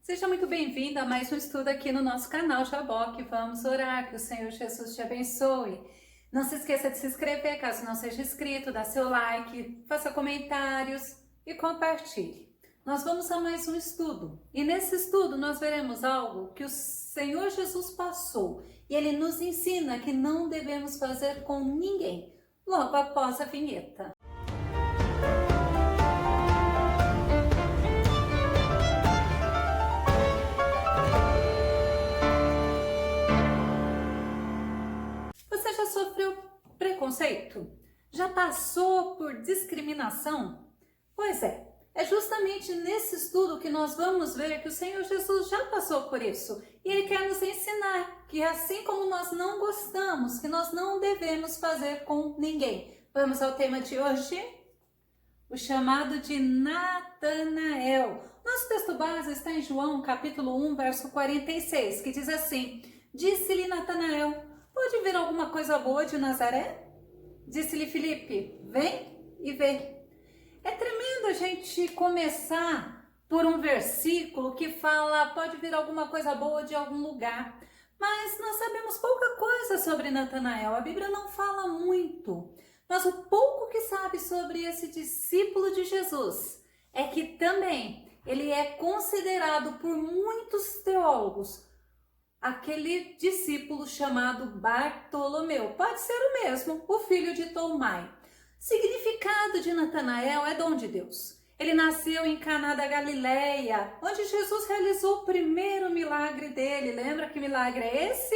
Seja muito bem-vindo a mais um estudo aqui no nosso canal Jaboque. Vamos orar, que o Senhor Jesus te abençoe. Não se esqueça de se inscrever, caso não seja inscrito, dá seu like, faça comentários e compartilhe. Nós vamos a mais um estudo e nesse estudo nós veremos algo que o Senhor Jesus passou e Ele nos ensina que não devemos fazer com ninguém, logo após a vinheta. Você já sofreu preconceito? Já passou por discriminação? Pois é justamente nesse estudo que nós vamos ver que o Senhor Jesus já passou por isso. E Ele quer nos ensinar que assim como nós não gostamos, que nós não devemos fazer com ninguém. Vamos ao tema de hoje? O chamado de Natanael. Nosso texto base está em João, capítulo 1, verso 46, que diz assim: Disse-lhe Natanael: Pode vir alguma coisa boa de Nazaré? Disse-lhe Filipe: Vem e vê. É tremendo a gente começar por um versículo que fala pode vir alguma coisa boa de algum lugar. Mas nós sabemos pouca coisa sobre Natanael. A Bíblia não fala muito. Mas o pouco que sabe sobre esse discípulo de Jesus é que também ele é considerado por muitos teólogos aquele discípulo chamado Bartolomeu. Pode ser o mesmo, o filho de Tomai. Significado de Natanael é dom de Deus. Ele nasceu em Caná da Galileia, onde Jesus realizou o primeiro milagre dele. Lembra que milagre é esse?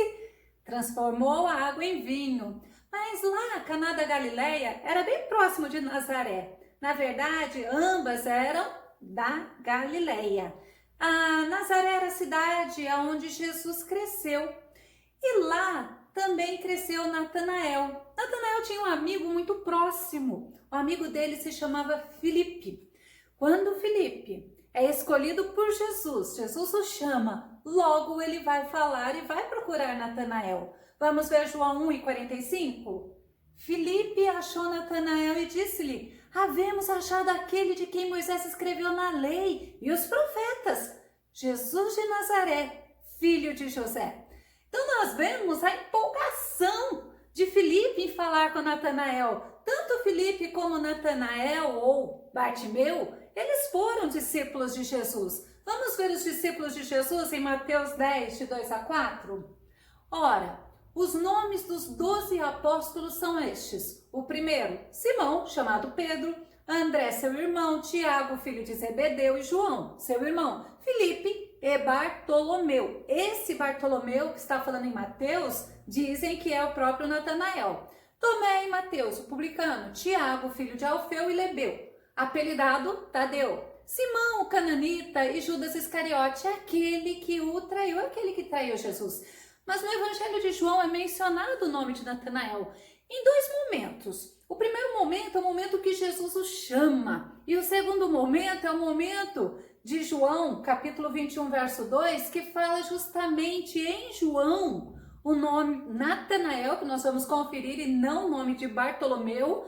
Transformou a água em vinho. Mas lá, Caná da Galileia era bem próximo de Nazaré. Na verdade, ambas eram da Galileia. A Nazaré era a cidade onde Jesus cresceu. E lá também cresceu Natanael. Natanael tinha um amigo muito próximo. O amigo dele se chamava Filipe. Quando Filipe é escolhido por Jesus, Jesus o chama, logo ele vai falar e vai procurar Natanael. Vamos ver João 1:45? Filipe achou Natanael e disse-lhe: Havemos achado aquele de quem Moisés escreveu na lei e os profetas, Jesus de Nazaré, filho de José. Então nós vemos a empolgação de Filipe em falar com Natanael. Tanto Filipe como Natanael ou Bartimeu, eles foram discípulos de Jesus. Vamos ver os discípulos de Jesus em Mateus 10, de 2 a 4? Ora, os nomes dos 12 apóstolos são estes. O primeiro, Simão, chamado Pedro, André, seu irmão, Tiago, filho de Zebedeu, e João, seu irmão, Filipe e Bartolomeu. Esse Bartolomeu que está falando em Mateus, dizem que é o próprio Natanael. Tomé e Mateus, o publicano, Tiago, filho de Alfeu e Lebeu, apelidado Tadeu. Simão, o cananita, e Judas Iscariote, aquele que o traiu, aquele que traiu Jesus. Mas no Evangelho de João é mencionado o nome de Natanael em dois momentos. O primeiro momento é o momento que Jesus o chama. E o segundo momento é o momento de João, capítulo 21, verso 2, que fala justamente em João o nome Natanael, que nós vamos conferir, e não o nome de Bartolomeu,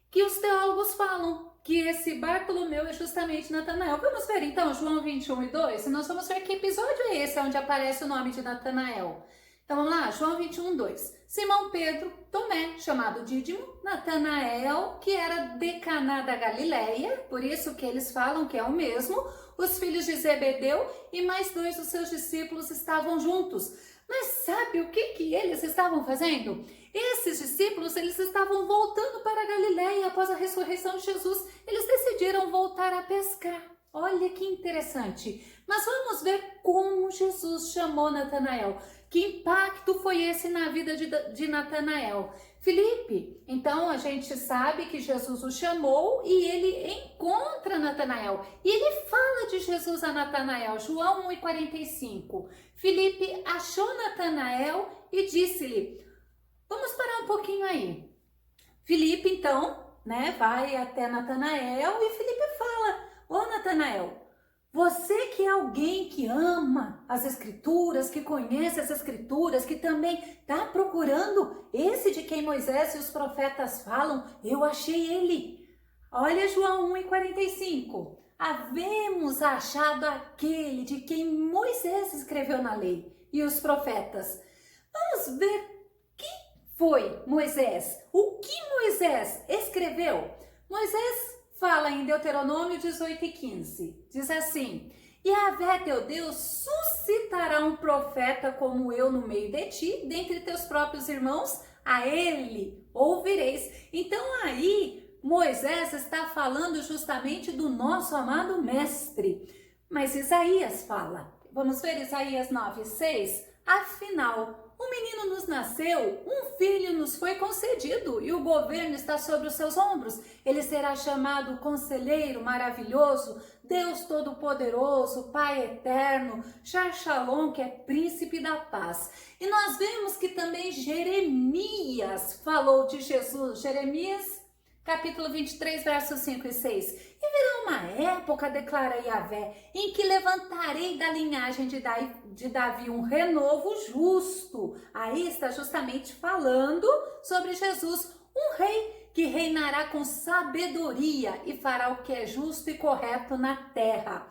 que os teólogos falam que esse Bartolomeu é justamente Natanael. Vamos ver então João 21:2? E nós vamos ver que episódio é esse onde aparece o nome de Natanael. Então vamos lá, João 21:2. Simão Pedro, Tomé, chamado Dídimo, Natanael, que era de Caná da Galileia, por isso que eles falam que é o mesmo, os filhos de Zebedeu e mais 2 dos seus discípulos estavam juntos. Mas sabe o que eles estavam fazendo? Esses discípulos, eles estavam voltando para a Galileia após a ressurreição de Jesus. Eles decidiram voltar a pescar. Olha que interessante. Mas vamos ver como Jesus chamou Natanael. Que impacto foi esse na vida de Natanael? Filipe, então a gente sabe que Jesus o chamou e ele encontra Natanael. E ele fala de Jesus a Natanael, João 1:45. Filipe achou Natanael e disse-lhe, vamos parar um pouquinho aí. Filipe então, vai até Natanael e Filipe fala, ô Natanael, você que é alguém que ama as Escrituras, que conhece as Escrituras, que também está procurando esse de quem Moisés e os profetas falam, eu achei ele. Olha João 1:45. Havemos achado aquele de quem escreveu na lei e os profetas? Vamos ver quem foi Moisés. O que Moisés escreveu? Moisés fala em Deuteronômio 18:15. Diz assim: Yahvé teu Deus suscitará um profeta como eu no meio de ti, dentre teus próprios irmãos, a ele ouvireis. Então aí Moisés está falando justamente do nosso amado mestre. Mas Isaías fala, vamos ver Isaías 9:6, afinal, um menino nos nasceu, um filho nos foi concedido e o governo está sobre os seus ombros. Ele será chamado Conselheiro Maravilhoso, Deus Todo-Poderoso, Pai Eterno, Shalom, que é Príncipe da Paz. E nós vemos que também Jeremias falou de Jesus. Jeremias capítulo 23, versos 5 e 6. E virá uma época, declara Yahvé, em que levantarei da linhagem de Davi um renovo justo. Aí está justamente falando sobre Jesus, um rei que reinará com sabedoria e fará o que é justo e correto na terra.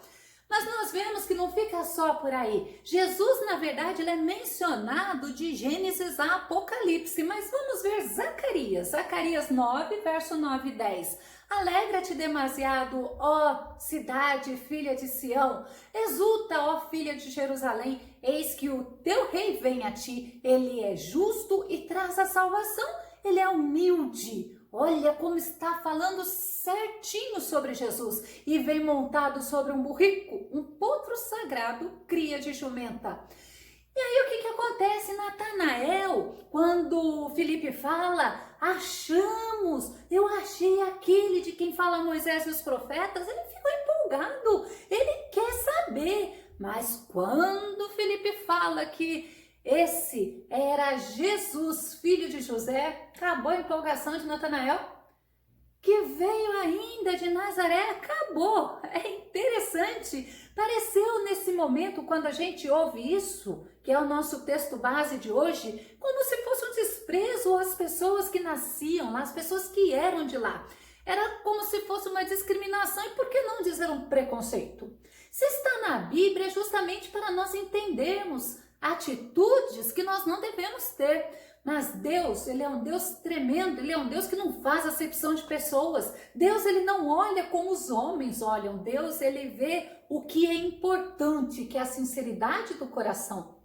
Mas nós vemos que não fica só por aí. Jesus, na verdade, ele é mencionado de Gênesis a Apocalipse. Mas vamos ver Zacarias. Zacarias 9, verso 9 e 10. Alegra-te demasiado, ó cidade, filha de Sião. Exulta, ó filha de Jerusalém. Eis que o teu rei vem a ti. Ele é justo e traz a salvação. Ele é humilde. Olha como está falando certinho sobre Jesus. E vem montado sobre um burrico, um potro sagrado, cria de jumenta. E aí o que acontece? Natanael, quando Filipe fala, achamos, eu achei aquele de quem fala Moisés e os profetas, ele ficou empolgado, ele quer saber. Mas quando Filipe fala que esse era Jesus, filho de José, acabou a empolgação de Natanael, que veio ainda de Nazaré, acabou. É interessante, pareceu nesse momento, quando a gente ouve isso, que é o nosso texto base de hoje, como se fosse um desprezo às pessoas que nasciam lá, às pessoas que eram de lá. Era como se fosse uma discriminação, e por que não dizer um preconceito? Se está na Bíblia, é justamente para nós entendermos atitudes que nós não devemos ter. Mas Deus, ele é um Deus tremendo, ele é um Deus que não faz acepção de pessoas. Deus, ele não olha como os homens olham. Deus, ele vê o que é importante, que é a sinceridade do coração,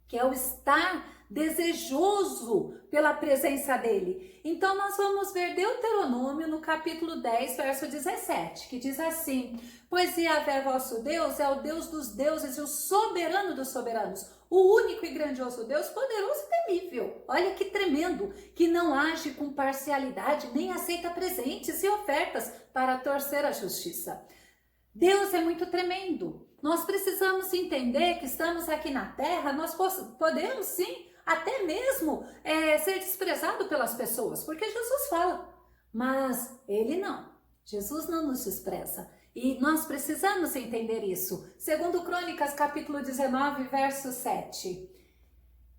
que é o estar desejoso pela presença dele. Então nós vamos ver Deuteronômio no capítulo 10, verso 17, que diz assim: pois Yahvé vosso Deus é o Deus dos deuses e o soberano dos soberanos, o único e grandioso Deus, poderoso e temível. Olha que tremendo, que não age com parcialidade, nem aceita presentes e ofertas para torcer a justiça. Deus é muito tremendo. Nós precisamos entender que estamos aqui na terra, nós podemos sim, até mesmo ser desprezado pelas pessoas, porque Jesus fala, mas ele não. Jesus não nos despreza. E nós precisamos entender isso. Segundo Crônicas, capítulo 19, verso 7.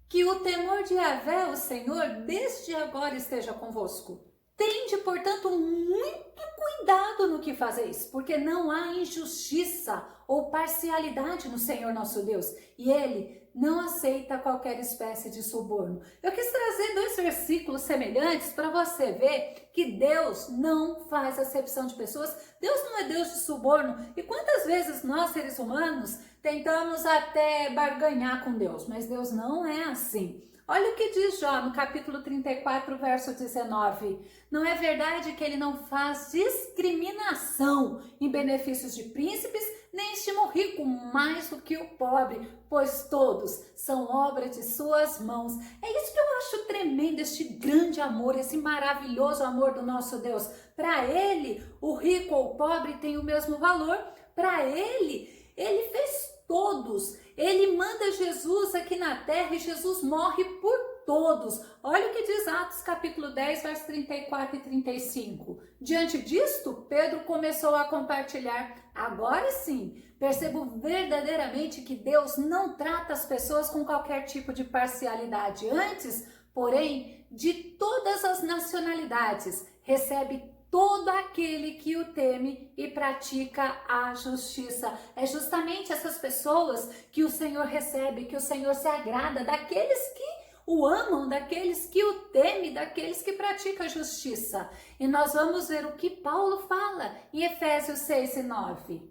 Que o temor de Yahvé, o Senhor, desde agora esteja convosco. Tende, portanto, muito cuidado no que fazeis, porque não há injustiça ou parcialidade no Senhor nosso Deus, e Ele não aceita qualquer espécie de suborno. Eu quis trazer 2 versículos semelhantes para você ver que Deus não faz acepção de pessoas. Deus não é Deus de suborno. E quantas vezes nós, seres humanos, tentamos até barganhar com Deus, mas Deus não é assim. Olha o que diz Jó no capítulo 34, verso 19. Não é verdade que ele não faz discriminação em benefícios de príncipes, nem estima o rico mais do que o pobre, pois todos são obra de suas mãos. É isso que eu acho tremendo, este grande amor, esse maravilhoso amor do nosso Deus. Para ele, o rico ou o pobre tem o mesmo valor. Para ele, ele fez todos. Ele manda Jesus aqui na terra e Jesus morre por todos. Olha o que diz Atos capítulo 10, versos 34 e 35. Diante disto, Pedro começou a compartilhar. Agora sim, percebo verdadeiramente que Deus não trata as pessoas com qualquer tipo de parcialidade. Antes, porém, de todas as nacionalidades, recebe todo aquele que o teme e pratica a justiça. É justamente essas pessoas que o Senhor recebe, que o Senhor se agrada, daqueles que o amam, daqueles que o temem, daqueles que praticam a justiça. E nós vamos ver o que Paulo fala em Efésios 6 e 9.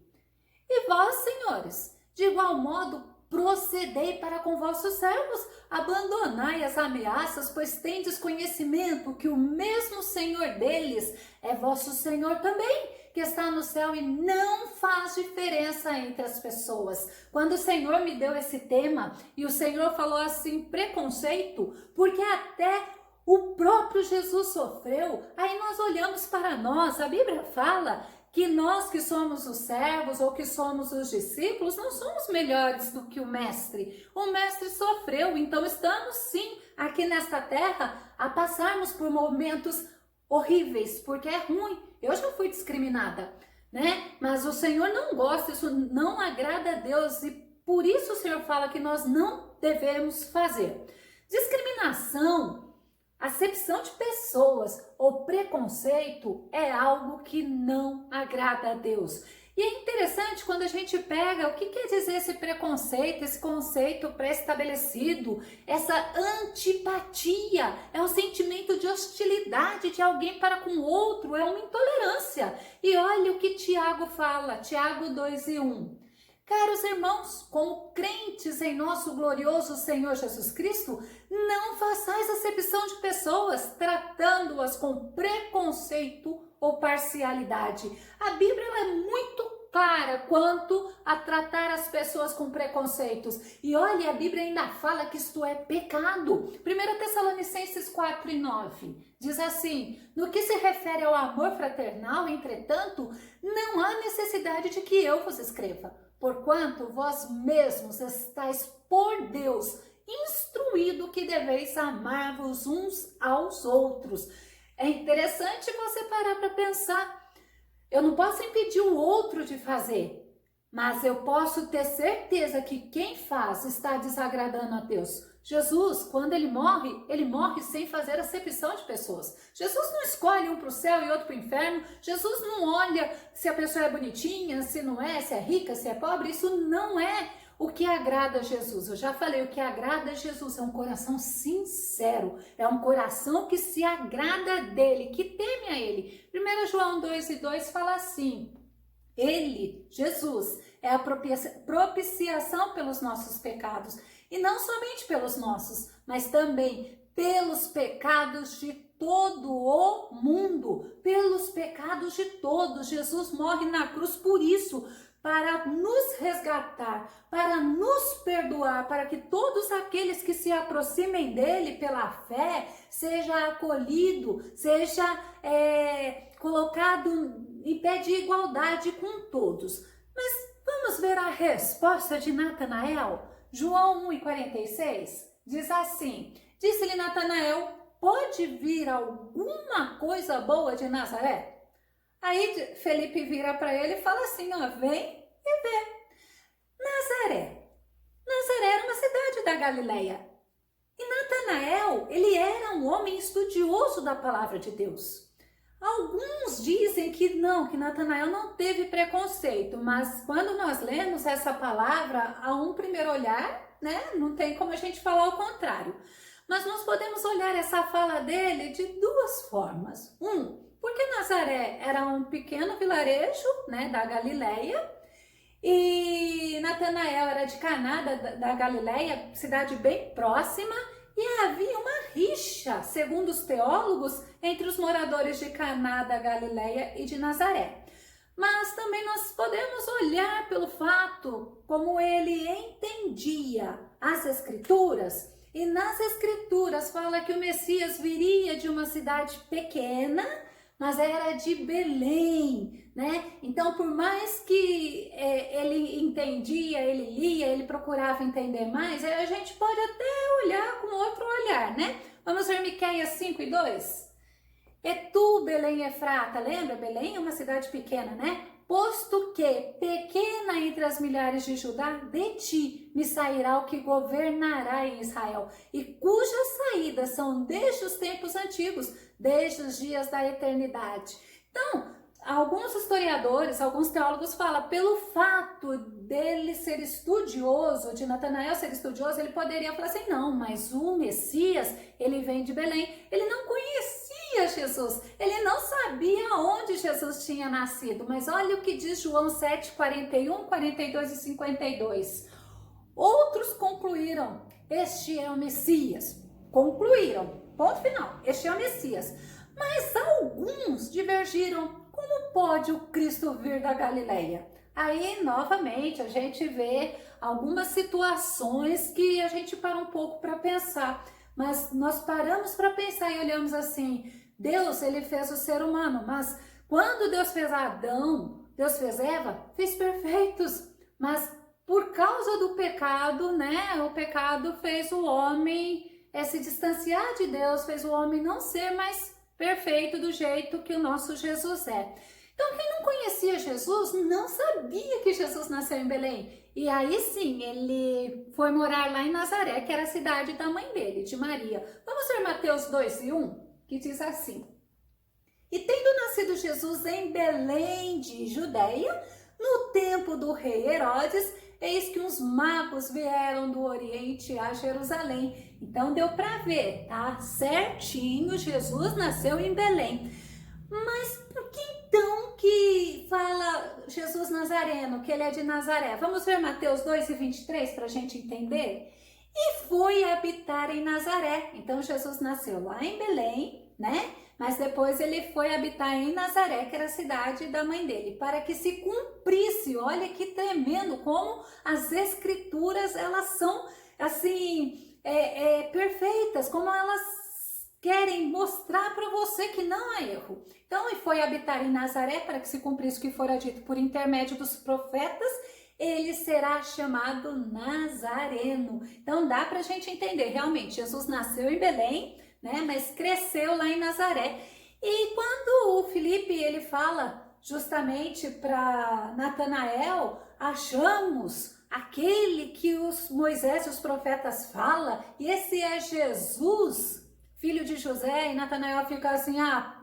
E vós, senhores, de igual modo, procedei para com vossos servos, abandonai as ameaças, pois tendes conhecimento que o mesmo Senhor deles é vosso Senhor também, que está no céu e não faz diferença entre as pessoas. Quando o Senhor me deu esse tema e o Senhor falou assim, preconceito, porque até o próprio Jesus sofreu, aí nós olhamos para nós, a Bíblia fala que nós que somos os servos ou que somos os discípulos, não somos melhores do que o mestre. O mestre sofreu, então estamos sim aqui nesta terra a passarmos por momentos horríveis, porque é ruim. Eu já fui discriminada, né? Mas o Senhor não gosta, isso não agrada a Deus e por isso o Senhor fala que nós não devemos fazer. Discriminação, acepção de pessoas ou preconceito é algo que não agrada a Deus. E é interessante quando a gente pega o que quer dizer esse preconceito, esse conceito pré-estabelecido, essa antipatia, é um sentimento de hostilidade de alguém para com o outro, é uma intolerância. E olha o que Tiago fala, Tiago 2 e 1. Caros irmãos, como crentes em nosso glorioso Senhor Jesus Cristo, não façais acepção de pessoas, tratando-as com preconceito ou parcialidade. A Bíblia é muito clara quanto a tratar as pessoas com preconceitos. E olha, a Bíblia ainda fala que isto é pecado. 1 Tessalonicenses 4 e 9 diz assim, no que se refere ao amor fraternal, entretanto, não há necessidade de que eu vos escreva, porquanto vós mesmos estáis por Deus instruído que deveis amar-vos uns aos outros. É interessante você parar para pensar. Eu não posso impedir o outro de fazer, mas eu posso ter certeza que quem faz está desagradando a Deus. Jesus, quando ele morre sem fazer acepção de pessoas. Jesus não escolhe um para o céu e outro para o inferno. Jesus não olha se a pessoa é bonitinha, se não é, se é rica, se é pobre. Isso não é o que agrada a Jesus. Eu já falei, o que agrada a Jesus é um coração sincero. É um coração que se agrada dele, que teme a ele. 1 João 2 e 2 fala assim, ele, Jesus, é a propiciação pelos nossos pecados. E não somente pelos nossos, mas também pelos pecados de todo o mundo. Pelos pecados de todos. Jesus morre na cruz por isso, para nos resgatar, para nos perdoar, para que todos aqueles que se aproximem dele pela fé, seja acolhido, seja colocado em pé de igualdade com todos. Mas vamos ver a resposta de Natanael? João 1,46 diz assim, disse-lhe Natanael, pode vir alguma coisa boa de Nazaré? Aí Felipe vira para ele e fala assim, ó, vem e vê. Nazaré era uma cidade da Galileia. E Natanael, ele era um homem estudioso da palavra de Deus. Alguns dizem que Natanael não teve preconceito, mas quando nós lemos essa palavra, a um primeiro olhar, né, não tem como a gente falar o contrário. Mas nós podemos olhar essa fala dele de duas formas. Porque Nazaré era um pequeno vilarejo, né, da Galileia, e Natanael era de Caná, da Galileia, cidade bem próxima, e havia uma rixa, segundo os teólogos, entre os moradores de Caná, da Galileia e de Nazaré. Mas também nós podemos olhar pelo fato como ele entendia as Escrituras, e nas Escrituras fala que o Messias viria de uma cidade pequena, mas era de Belém, né? Então, por mais que ele entendia, ele lia, ele procurava entender mais, a gente pode até olhar com outro olhar, né? Vamos ver Miqueias 5 e 2. E tu, Belém Efrata, lembra? Belém é uma cidade pequena, né? Posto que, pequena entre as milhares de Judá, de ti me sairá o que governará em Israel, e cujas saídas são desde os tempos antigos, desde os dias da eternidade. Então, alguns historiadores, alguns teólogos falam, pelo fato dele ser estudioso, de Natanael ser estudioso, ele poderia falar assim, não, mas o Messias, ele vem de Belém, ele não conhecia Jesus, ele não sabia onde Jesus tinha nascido, mas olha o que diz João 7, 41, 42 e 52. Outros concluíram, este é o Messias, concluíram, ponto final, este é o Messias, mas alguns divergiram. Como pode o Cristo vir da Galileia? Aí, novamente, a gente vê algumas situações que a gente para um pouco para pensar. Mas nós paramos para pensar e olhamos assim, Deus, ele fez o ser humano, mas quando Deus fez Adão, Deus fez Eva, fez perfeitos. Mas por causa do pecado, né? O pecado fez o homem se distanciar de Deus, fez o homem não ser mais perfeito do jeito que o nosso Jesus é. Então, quem não conhecia Jesus não sabia que Jesus nasceu em Belém. E aí sim, ele foi morar lá em Nazaré, que era a cidade da mãe dele, de Maria. Vamos ver Mateus 2:1, que diz assim: E tendo nascido Jesus em Belém de Judeia, no tempo do rei Herodes, eis que uns magos vieram do Oriente a Jerusalém. Então deu para ver, tá? Certinho, Jesus nasceu em Belém. Mas por que então que fala Jesus Nazareno, que ele é de Nazaré? Vamos ver Mateus 2:23 para a gente entender? E foi habitar em Nazaré. Então Jesus nasceu lá em Belém, né? Mas depois ele foi habitar em Nazaré, que era a cidade da mãe dele, para que se cumprisse, olha que tremendo, como as escrituras, elas são, assim, perfeitas, como elas querem mostrar para você que não há erro. Então, ele foi habitar em Nazaré, para que se cumprisse o que fora dito por intermédio dos profetas, ele será chamado Nazareno. Então, dá para a gente entender, realmente, Jesus nasceu em Belém, né? Mas cresceu lá em Nazaré. E quando o Filipe ele fala justamente para Natanael, achamos aquele que os Moisés e os profetas falam, e esse é Jesus, filho de José, e Natanael fica assim,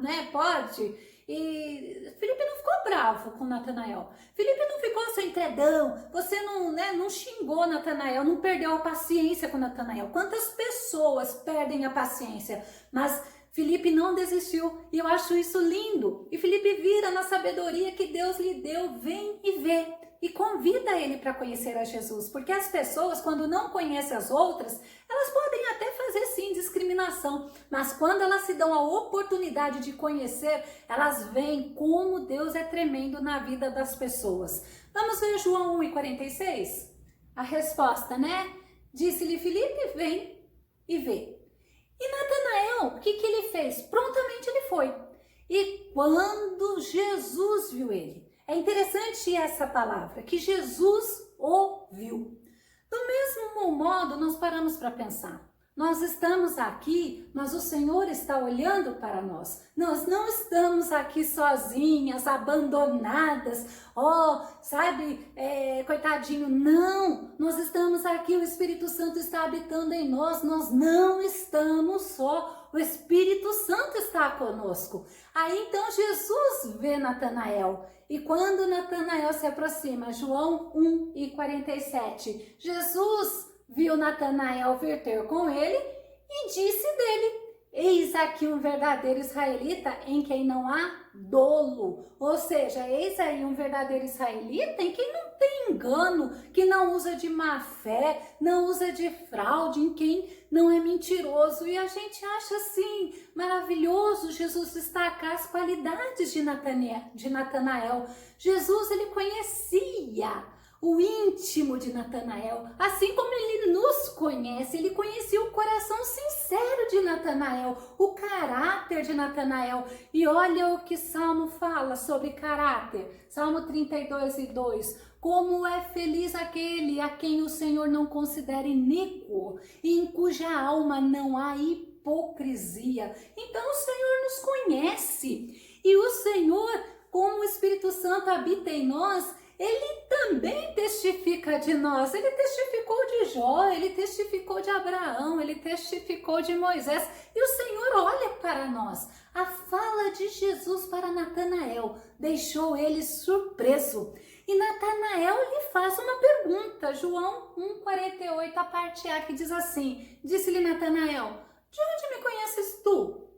né, pode? E Filipe não ficou bravo com Natanael. Filipe não ficou assim, entredão. Você não, né, não xingou Natanael, não perdeu a paciência com Natanael. Quantas pessoas perdem a paciência? Mas Filipe não desistiu e eu acho isso lindo. E Filipe vira na sabedoria que Deus lhe deu, vem e vê. E convida ele para conhecer a Jesus, porque as pessoas, quando não conhecem as outras, elas podem até fazer sim discriminação, mas quando elas se dão a oportunidade de conhecer, elas veem como Deus é tremendo na vida das pessoas. Vamos ver João 1:46? A resposta, né? Disse-lhe Filipe, vem e vê. E Natanael, o que ele fez? Prontamente ele foi. E quando Jesus viu ele, é interessante essa palavra, que Jesus ouviu. Do mesmo modo, nós paramos para pensar. Nós estamos aqui, mas o Senhor está olhando para nós. Nós não estamos aqui sozinhas, abandonadas, sabe, coitadinho, não. Nós estamos aqui, o Espírito Santo está habitando em nós, nós não estamos só, o Espírito Santo está conosco. Aí então Jesus vê Natanael. E quando Natanael se aproxima, João 1:47, Jesus viu Natanael vir ter com ele e disse dele, eis aqui um verdadeiro israelita em quem não há dolo. Ou seja, eis aí um verdadeiro israelita em quem não tem engano, que não usa de má fé, não usa de fraude, em quem não é mentiroso. E a gente acha assim, maravilhoso, Jesus destacar as qualidades de Natanael. Jesus, ele conhecia o íntimo de Natanael, assim como ele nos conhece, ele conhecia o coração sincero de Natanael, o caráter de Natanael. E olha o que Salmo fala sobre caráter, Salmo 32:2, como é feliz aquele a quem o Senhor não considera iníquo e em cuja alma não há hipocrisia. Então o Senhor nos conhece e o Senhor, como o Espírito Santo habita em nós, ele também testifica de nós, ele testificou de Jó, ele testificou de Abraão, ele testificou de Moisés. E o Senhor olha para nós. A fala de Jesus para Natanael deixou ele surpreso. E Natanael lhe faz uma pergunta, João 1,48, a parte A, que diz assim: disse-lhe Natanael, de onde me conheces tu?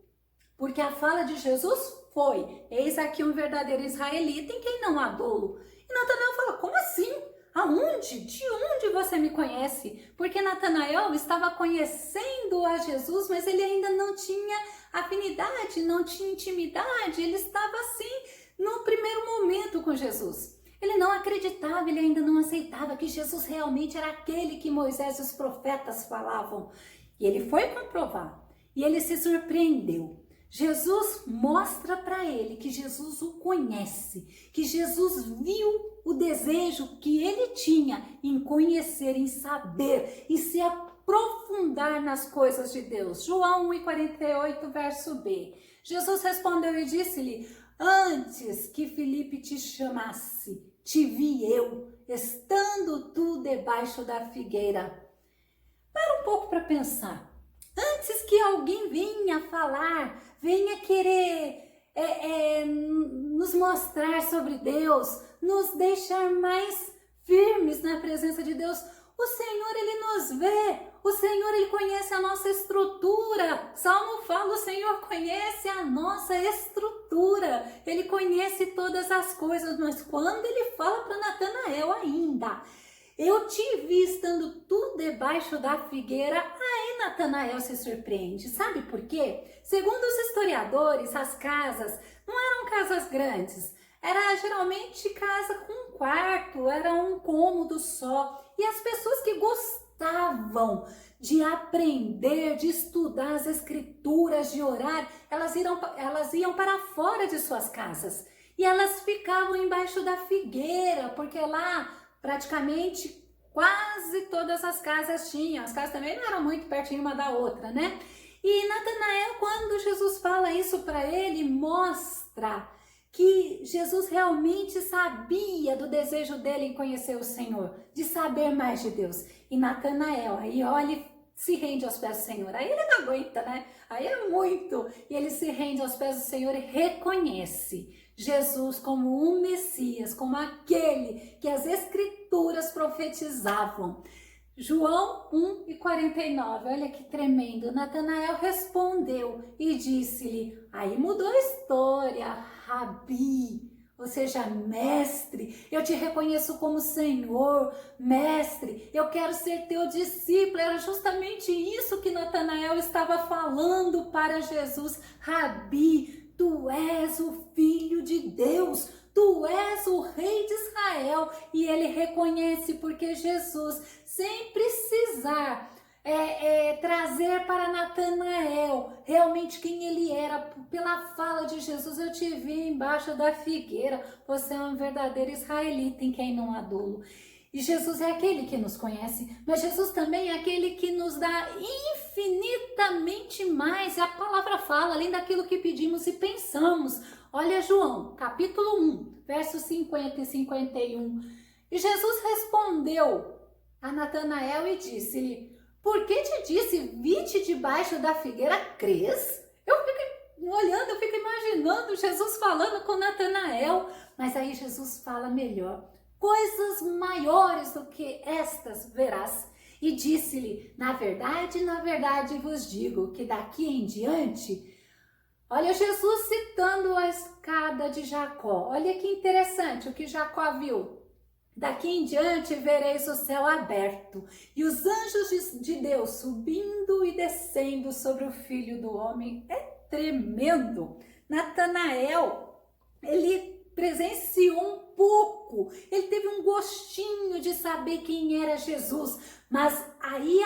Porque a fala de Jesus foi: eis aqui um verdadeiro israelita em quem não há dolo. E Natanael fala: como assim? Aonde? De onde você me conhece? Porque Natanael estava conhecendo a Jesus, mas ele ainda não tinha afinidade, não tinha intimidade, ele estava assim no primeiro momento com Jesus. Ele não acreditava, ele ainda não aceitava que Jesus realmente era aquele que Moisés e os profetas falavam. E ele foi comprovar, e ele se surpreendeu. Jesus mostra para ele que Jesus o conhece, que Jesus viu o desejo que ele tinha em conhecer, em saber e se aprofundar nas coisas de Deus. João 1,48, verso B. Jesus respondeu e disse-lhe: antes que Filipe te chamasse, te vi eu, estando tu debaixo da figueira. Para um pouco para pensar. Antes que alguém venha falar, venha querer nos mostrar sobre Deus, nos deixar mais firmes na presença de Deus, o Senhor, Ele nos vê, o Senhor, Ele conhece a nossa estrutura. Salmo fala, o Senhor conhece a nossa estrutura, Ele conhece todas as coisas, mas quando Ele fala para Natanael ainda, eu te vi estando tu debaixo da figueira, aí Natanael se surpreende. Sabe por quê? Segundo os historiadores, as casas não eram casas grandes. Era geralmente casa com um quarto, era um cômodo só. E as pessoas que gostavam de aprender, de estudar as escrituras, de orar, elas iam para fora de suas casas. E elas ficavam embaixo da figueira, porque lá praticamente quase todas as casas tinham. As casas também não eram muito pertinho uma da outra, né? E Natanael, quando Jesus fala isso para ele, mostra que Jesus realmente sabia do desejo dele em conhecer o Senhor, de saber mais de Deus. E Natanael, aí olha, se rende aos pés do Senhor. Aí ele não aguenta, né? Aí é muito. E ele se rende aos pés do Senhor e reconhece Jesus como um Messias, como aquele que as Escrituras profetizavam. João 1,49, olha que tremendo. Natanael respondeu e disse-lhe, aí mudou a história, Rabi, ou seja, mestre, eu te reconheço como Senhor, mestre, eu quero ser teu discípulo. Era justamente isso que Natanael estava falando para Jesus. Rabi, tu és o Filho de Deus, tu és o Rei de Israel. E ele reconhece porque Jesus, sem precisar trazer para Natanael realmente quem ele era, pela fala de Jesus, eu te vi embaixo da figueira, você é um verdadeiro israelita em quem não há dolo. E Jesus é aquele que nos conhece, mas Jesus também é aquele que nos dá infinitamente mais. A palavra fala, além daquilo que pedimos e pensamos. Olha João, capítulo 1, versos 50 e 51. E Jesus respondeu a Natanael e disse-lhe, por que te disse, vi-te debaixo da figueira, crês? Eu fico olhando, eu fico imaginando Jesus falando com Natanael, mas aí Jesus fala melhor. Coisas maiores do que estas verás. E disse-lhe, na verdade vos digo que daqui em diante, olha Jesus citando a escada de Jacó. Olha que interessante o que Jacó viu. Daqui em diante vereis o céu aberto e os anjos de Deus subindo e descendo sobre o Filho do Homem. É tremendo. Natanael, ele presenciou um pouco, ele teve um gostinho de saber quem era Jesus, mas aí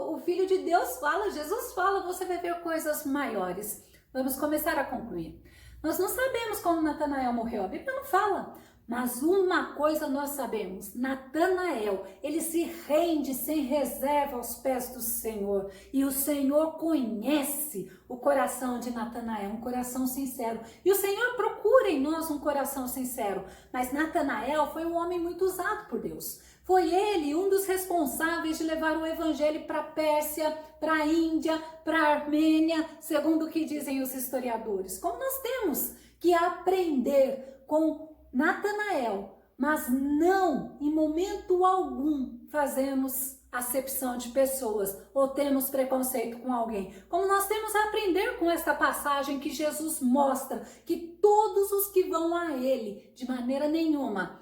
o Filho de Deus fala, Jesus fala, você vai ver coisas maiores. Vamos começar a concluir. Nós não sabemos como Natanael morreu, a Bíblia não fala, mas uma coisa nós sabemos, Natanael, ele se rende sem reserva aos pés do Senhor, e o Senhor conhece o coração de Natanael, um coração sincero, e o Senhor procura em nós um coração sincero, mas Natanael foi um homem muito usado por Deus, Foi ele um dos responsáveis de levar o evangelho para a Pérsia, para a Índia, para a Armênia, segundo o que dizem os historiadores. Como nós temos que aprender com Natanael, mas não, em momento algum, fazemos acepção de pessoas ou temos preconceito com alguém. Como nós temos a aprender com esta passagem que Jesus mostra que todos os que vão a ele, de maneira nenhuma,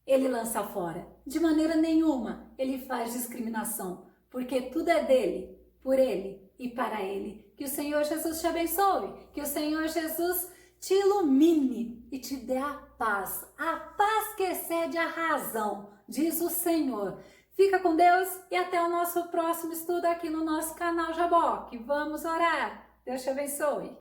ele lança fora. De maneira nenhuma ele faz discriminação, porque tudo é dele, por ele e para ele. Que o Senhor Jesus te abençoe, que o Senhor Jesus te ilumine e te dê a paz que excede a razão, diz o Senhor. Fica com Deus e até o nosso próximo estudo aqui no nosso canal Jaboque. Vamos orar. Deus te abençoe.